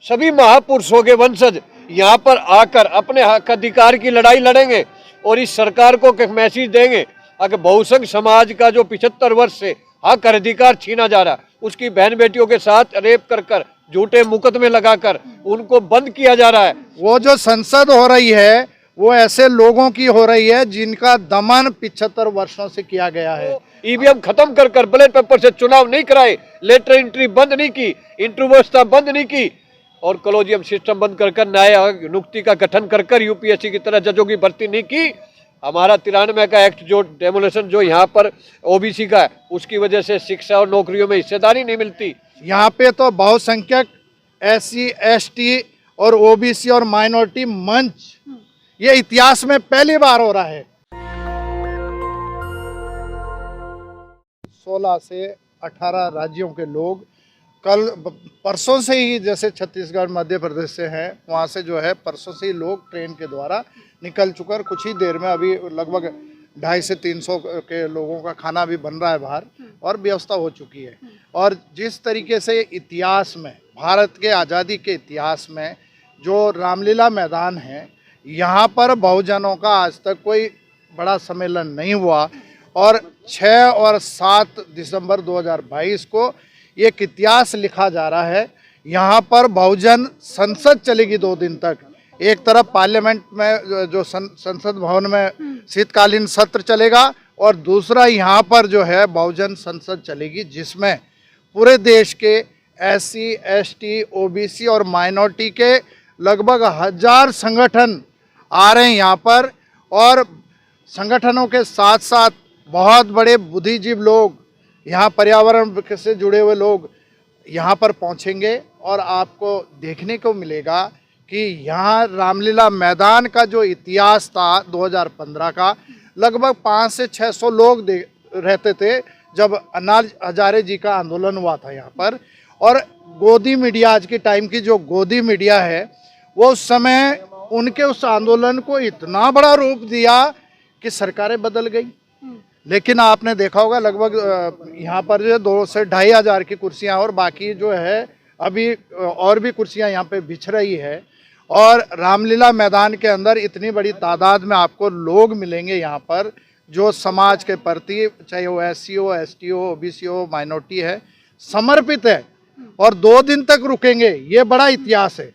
सभी महापुरुषों के वंशज यहाँ पर आकर अपने हक अधिकार की लड़ाई लड़ेंगे और इस सरकार को एक मैसेज देंगे। अगर बहुसंघ समाज का जो 75 वर्ष से हक अधिकार छीना जा रहा, उसकी बहन बेटियों के साथ रेप कर झूठे मुकदमे लगाकर उनको बंद किया जा रहा है। वो जो संसद हो रही है वो ऐसे लोगों की हो रही है जिनका दमन 75 वर्षों से किया गया है। ईवीएम खत्म कर बैलेट पेपर से चुनाव नहीं कराए, लेटर एंट्री बंद नहीं की, इंटरव्यू व्यवस्था बंद नहीं की और कॉलेजियम सिस्टम बंद कर न्याय नियुक्ति का गठन कर यूपीएससी की तरह जजों की भर्ती नहीं की। हमारा 93 का एक्ट जो डेमोलेशन जो यहाँ पर ओबीसी का है, उसकी वजह से शिक्षा और नौकरियों में हिस्सेदारी नहीं मिलती। यहाँ पे तो बहुसंख्यक SC ST और ओबीसी और माइनॉरिटी मंच ये इतिहास में पहली बार हो रहा है। 16 से 18 राज्यों के लोग कल परसों से ही, जैसे छत्तीसगढ़ मध्य प्रदेश से हैं, वहाँ से जो है परसों से ही लोग ट्रेन के द्वारा निकल चुके हैं। कुछ ही देर में अभी लगभग 250 से 300 के लोगों का खाना भी बन रहा है बाहर और व्यवस्था हो चुकी है। और जिस तरीके से इतिहास में, भारत के आज़ादी के इतिहास में जो रामलीला मैदान है, यहाँ पर बहुजनों का आज तक कोई बड़ा सम्मेलन नहीं हुआ और 6 और 7 दिसंबर 2022 को एक इतिहास लिखा जा रहा है। यहाँ पर बहुजन संसद चलेगी 2 दिन तक। एक तरफ पार्लियामेंट में जो संसद भवन में शीतकालीन सत्र चलेगा और दूसरा यहाँ पर जो है बहुजन संसद चलेगी, जिसमें पूरे देश के SC ST OBC और माइनॉरिटी के लगभग 1000 संगठन आ रहे हैं यहाँ पर। और संगठनों के साथ साथ बहुत बड़े बुद्धिजीवी लोग, यहाँ पर्यावरण से जुड़े हुए लोग यहाँ पर पहुँचेंगे और आपको देखने को मिलेगा कि यहाँ रामलीला मैदान का जो इतिहास था 2015 का, लगभग 500 से 600 लोग रहते थे जब अन्ना हजारे जी का आंदोलन हुआ था यहाँ पर। और गोदी मीडिया, आज के टाइम की जो गोदी मीडिया है, वो उस समय उनके उस आंदोलन को इतना बड़ा रूप दिया कि सरकारें बदल गई। लेकिन आपने देखा होगा लगभग यहाँ पर जो 2 से 2.5 हज़ार की कुर्सियाँ और बाकी जो है अभी और भी कुर्सियाँ यहाँ पे बिछ रही है। और रामलीला मैदान के अंदर इतनी बड़ी तादाद में आपको लोग मिलेंगे यहाँ पर जो समाज के प्रति, चाहे वो SC हो, ST हो, OBC हो, माइनॉरिटी है, समर्पित है और 2 दिन तक रुकेंगे। ये बड़ा इतिहास है।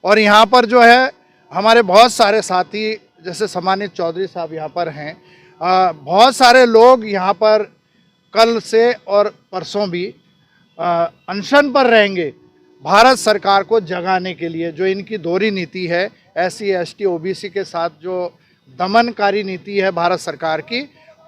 और यहाँ पर जो है हमारे बहुत सारे साथी, जैसे सम्मानित चौधरी साहब यहाँ पर हैं, बहुत सारे लोग यहाँ पर कल से और परसों भी अनशन पर रहेंगे भारत सरकार को जगाने के लिए। जो इनकी दोहरी नीति है, SC ST OBC के साथ जो दमनकारी नीति है भारत सरकार की,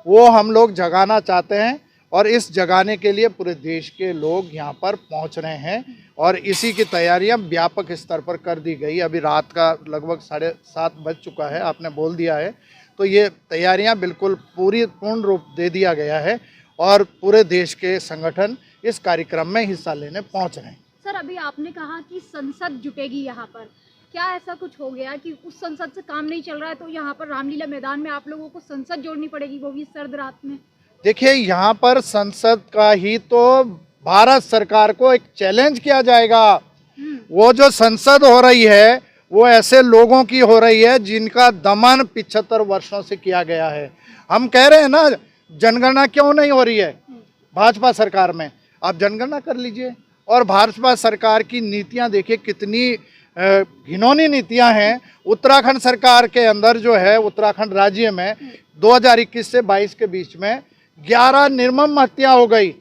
वो हम लोग जगाना चाहते हैं और इस जगाने के लिए पूरे देश के लोग यहाँ पर पहुँच रहे हैं और इसी की तैयारियाँ व्यापक स्तर पर कर दी गई। अभी रात का लगभग 7:30 बज चुका है, आपने बोल दिया है, तो ये तैयारियां बिल्कुल पूर्ण रूप दे दिया गया है और पूरे देश के संगठन इस कार्यक्रम में हिस्सा लेने पहुंच रहे हैं। सर, अभी आपने कहा कि संसद जुटेगी यहाँ पर, क्या ऐसा कुछ हो गया कि उस संसद से काम नहीं चल रहा है तो यहाँ पर रामलीला मैदान में आप लोगों को संसद जोड़नी पड़ेगी, वो भी सर्द रात में? देखिए, यहाँ पर संसद का ही तो भारत सरकार को एक चैलेंज किया जाएगा। वो जो संसद हो रही है वो ऐसे लोगों की हो रही है जिनका दमन 75 वर्षों से किया गया है। हम कह रहे हैं ना, जनगणना क्यों नहीं हो रही है भाजपा सरकार में? आप जनगणना कर लीजिए और भाजपा सरकार की नीतियां देखिए, कितनी घिनौनी नीतियां हैं। उत्तराखंड सरकार के अंदर जो है, उत्तराखंड राज्य में 2021 से 22 के बीच में 11 निर्मम हत्या हो गई।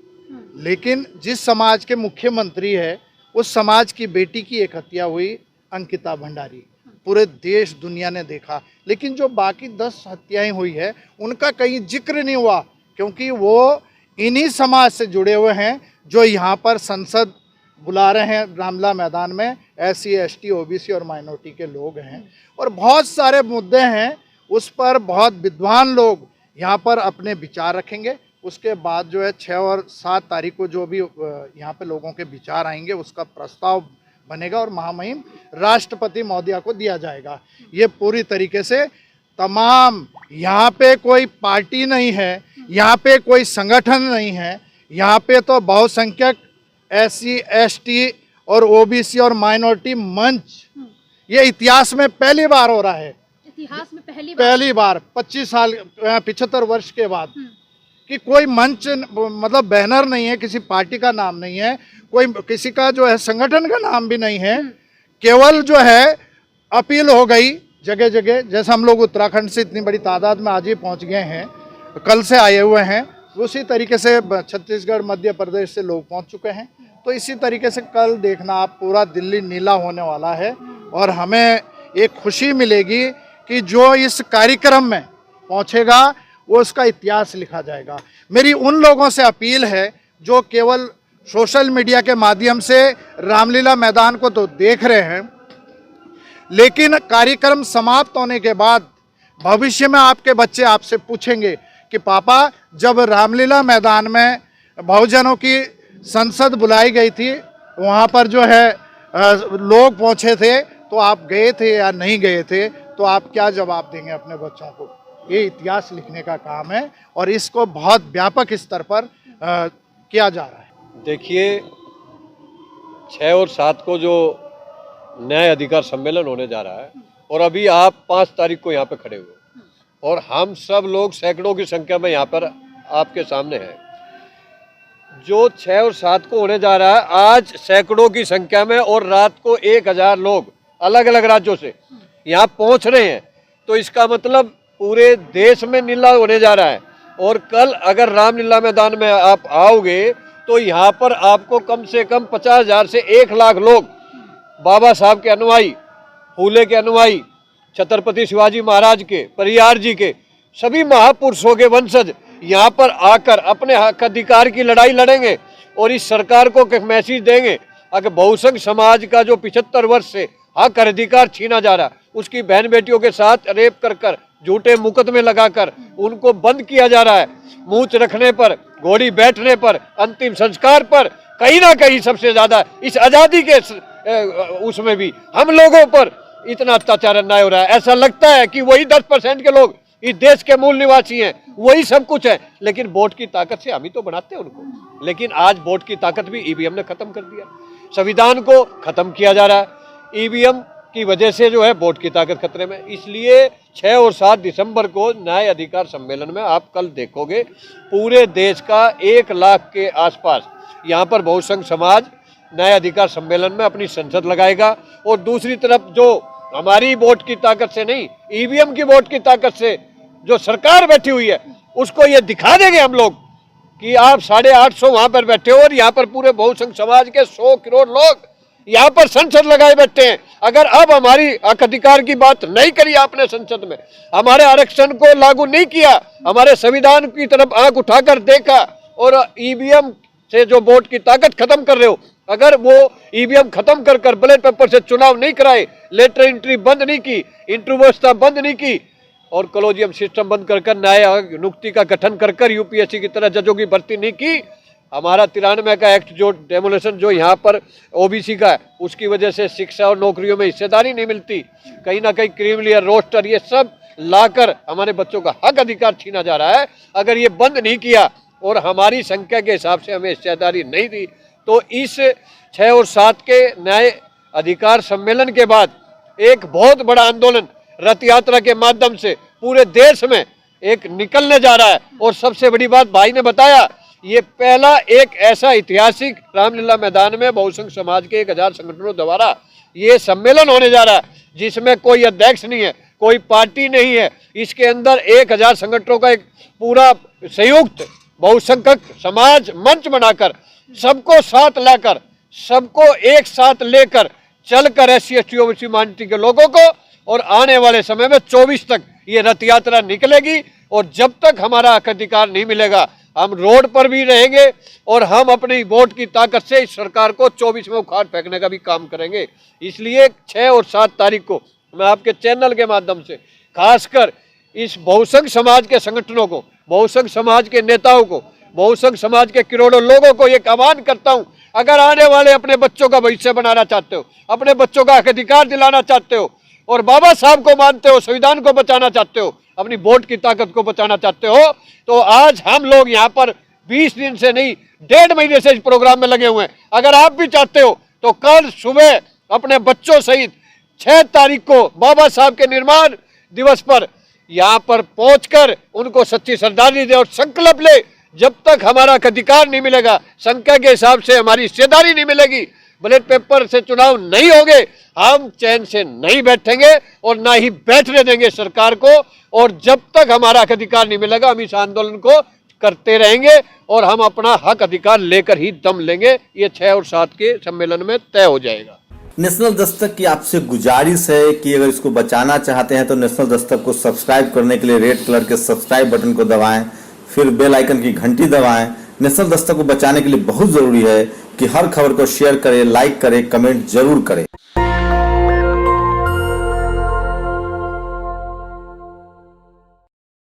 लेकिन जिस समाज के मुख्यमंत्री है, उस समाज की बेटी की एक हत्या हुई, अंकिता भंडारी, पूरे देश दुनिया ने देखा। लेकिन जो बाकी 10 हत्याएं हुई है उनका कहीं जिक्र नहीं हुआ, क्योंकि वो इन्हीं समाज से जुड़े हुए हैं जो यहाँ पर संसद बुला रहे हैं रामलीला मैदान में। SC ST OBC और माइनॉरिटी के लोग हैं और बहुत सारे मुद्दे हैं, उस पर बहुत विद्वान लोग यहाँ पर अपने विचार रखेंगे। उसके बाद जो है 6 और 7 तारीख को जो भी यहाँ पे लोगों के विचार आएंगे, उसका प्रस्ताव बनेगा और महामहिम राष्ट्रपति महोदया को दिया जाएगा। ये पूरी तरीके से तमाम, यहाँ पे कोई पार्टी नहीं है, यहाँ पे कोई संगठन नहीं है, यहाँ पे तो बहुसंख्यक SC ST और ओबीसी और माइनॉरिटी मंच, ये इतिहास में पहली बार हो रहा है। इतिहास में पहली बार 75 वर्ष के बाद कि कोई मंच, मतलब बैनर नहीं है, किसी पार्टी का नाम नहीं है, कोई किसी का जो है संगठन का नाम भी नहीं है, केवल जो है अपील हो गई जगह जगह। जैसे हम लोग उत्तराखंड से इतनी बड़ी तादाद में आज ही पहुंच गए हैं, कल से आए हुए हैं, उसी तरीके से छत्तीसगढ़ मध्य प्रदेश से लोग पहुंच चुके हैं। तो इसी तरीके से कल देखना आप, पूरा दिल्ली नीला होने वाला है और हमें एक खुशी मिलेगी कि जो इस कार्यक्रम में पहुंचेगा वो उसका इतिहास लिखा जाएगा। मेरी उन लोगों से अपील है जो केवल सोशल मीडिया के माध्यम से रामलीला मैदान को तो देख रहे हैं, लेकिन कार्यक्रम समाप्त होने के बाद भविष्य में आपके बच्चे आपसे पूछेंगे कि पापा, जब रामलीला मैदान में बहुजनों की संसद बुलाई गई थी, वहाँ पर जो है लोग पहुँचे थे, तो आप गए थे या नहीं गए थे? तो आप क्या जवाब देंगे अपने बच्चों को? ये इतिहास लिखने का काम है और इसको बहुत व्यापक स्तर पर किया जा रहा है। देखिए, 6 और 7 को जो न्याय अधिकार सम्मेलन होने जा रहा है और अभी आप 5 तारीख को यहाँ पे खड़े हुए और हम सब लोग सैकड़ों की संख्या में यहाँ पर आपके सामने हैं। जो 6 और 7 को होने जा रहा है, आज सैकड़ों की संख्या में और रात को 1000 लोग अलग अलग राज्यों से यहाँ पहुँच रहे हैं, तो इसका मतलब पूरे देश में नीला होने जा रहा है। और कल अगर रामलीला मैदान में आप आओगे तो यहाँ पर आपको कम से कम 50,000 से 1 लाख लोग, बाबा साहब के अनुयायी, फूले के अनुयायी, छत्रपति शिवाजी महाराज के, परियार जी के, सभी महापुरुषों के वंशज यहाँ पर आकर अपने हक अधिकार की लड़ाई लड़ेंगे और इस सरकार को एक मैसेज देंगे। अगर बहुसंघ समाज का जो 75 वर्ष से हक अधिकार छीना जा रहा, उसकी बहन बेटियों के साथ रेप कर झूठे मुकदमे लगाकर उनको बंद किया जा रहा है, मूंछ रखने पर, घोड़ी बैठने पर, अंतिम संस्कार पर, कहीं ना कहीं सबसे ज्यादा इस आजादी के उसमें भी हम लोगों पर इतना अत्याचार अन्याय हो रहा है। ऐसा लगता है कि वही 10% के लोग इस देश के मूल निवासी हैं, वही सब कुछ है, लेकिन वोट की ताकत से हम ही तो बनाते हैं उनको। लेकिन आज वोट की ताकत भी ईवीएम ने खत्म कर दिया, संविधान को खत्म किया जा रहा है, ईवीएम की वजह से जो है वोट की ताकत खतरे में। इसलिए 6 और 7 दिसंबर को न्याय अधिकार सम्मेलन में आप कल देखोगे पूरे देश का 1 लाख के आसपास यहाँ पर बहुसंघ समाज न्याय अधिकार सम्मेलन में अपनी संसद लगाएगा। और दूसरी तरफ जो हमारी वोट की ताकत से नहीं, ईवीएम की वोट की ताकत से जो सरकार बैठी हुई है, उसको ये दिखा देंगे हम लोग कि आप 850 वहां पर बैठे हो और यहाँ पर पूरे बहुसंघ समाज के 100 करोड़ लोग यहाँ पर संसद लगाए बैठे हैं। अगर अब हमारी हक अधिकार की बात नहीं करी आपने संसद में, हमारे आरक्षण को लागू नहीं किया, हमारे संविधान की तरफ आंख उठाकर देखा और ईवीएम से जो वोट की ताकत खत्म कर रहे हो, अगर वो ईवीएम खत्म कर बैलेट पेपर से चुनाव नहीं कराए, लेटर एंट्री बंद नहीं की, इंटरव्यू व्यवस्था बंद नहीं की और कॉलेजियम सिस्टम बंद कर न्याय नियुक्ति का गठन कर यूपीएससी की तरह जजों की भर्ती नहीं की, हमारा 93 का एक्ट जो डेमोलेशन जो यहाँ पर ओबीसी का है, उसकी वजह से शिक्षा और नौकरियों में हिस्सेदारी नहीं मिलती, कहीं ना कहीं क्रीमिलियर रोस्टर ये सब लाकर हमारे बच्चों का हक अधिकार छीना जा रहा है। अगर ये बंद नहीं किया और हमारी संख्या के हिसाब से हमें हिस्सेदारी नहीं दी, तो इस 6 और 7 के न्याय अधिकार सम्मेलन के बाद एक बहुत बड़ा आंदोलन रथ यात्रा के माध्यम से पूरे देश में एक निकलने जा रहा है। और सबसे बड़ी बात भाई ने बताया, ये पहला एक ऐसा ऐतिहासिक रामलीला मैदान में बहुसंघ समाज के 1000 संगठनों द्वारा ये सम्मेलन होने जा रहा है, जिसमें कोई अध्यक्ष नहीं है, कोई पार्टी नहीं है, इसके अंदर 1000 संगठनों का एक पूरा संयुक्त बहुसंख्यक समाज मंच बनाकर सबको साथ लाकर, सबको एक साथ लेकर चलकर SC/ST ओबीसी माइनॉरिटी के लोगों को, और आने वाले समय में 24 तक ये रथ यात्रा निकलेगी। और जब तक हमारा हक अधिकार नहीं मिलेगा, हम रोड पर भी रहेंगे और हम अपनी वोट की ताकत से इस सरकार को 24 में उखाड़ फेंकने का भी काम करेंगे। इसलिए 6 और 7 तारीख को मैं आपके चैनल के माध्यम से खासकर इस बहुसंघ समाज के संगठनों को, बहुसंघ समाज के नेताओं को, बहुसंघ समाज के करोड़ों लोगों को एक आह्वान करता हूं, अगर आने वाले अपने बच्चों का भविष्य बनाना चाहते हो, अपने बच्चों का हक अधिकार दिलाना चाहते हो और बाबा साहब को मानते हो, संविधान को बचाना चाहते हो, अपनी वोट की ताकत को बचाना चाहते हो, तो आज हम लोग यहाँ पर 20 दिन से नहीं 1.5 महीने से इस प्रोग्राम में लगे हुए हैं। अगर आप भी चाहते हो तो कल सुबह अपने बच्चों सहित 6 तारीख को बाबा साहब के निर्माण दिवस पर यहाँ पर पहुंचकर उनको सच्ची श्रद्धांजलि दे और संकल्प ले, जब तक हमारा अधिकार नहीं मिलेगा, संख्या के हिसाब से हमारी हिस्सेदारी नहीं मिलेगी, बैलेट पेपर से चुनाव नहीं होंगे, हम चैन से नहीं बैठेंगे और ना ही बैठने देंगे सरकार को। और जब तक हमारा अधिकार नहीं मिलेगा हम इस आंदोलन को करते रहेंगे और हम अपना हक अधिकार लेकर ही दम लेंगे। ये 6 और 7 के सम्मेलन में तय हो जाएगा। नेशनल दस्तक की आपसे गुजारिश है कि अगर इसको बचाना चाहते हैं तो नेशनल दस्तक को सब्सक्राइब करने के लिए रेड कलर के सब्सक्राइब बटन को दबाएं, फिर बेल आइकन की घंटी दबाएं। नेशनल दस्तक को बचाने के लिए बहुत जरूरी है कि हर खबर को शेयर करें, लाइक करें, कमेंट जरूर करें।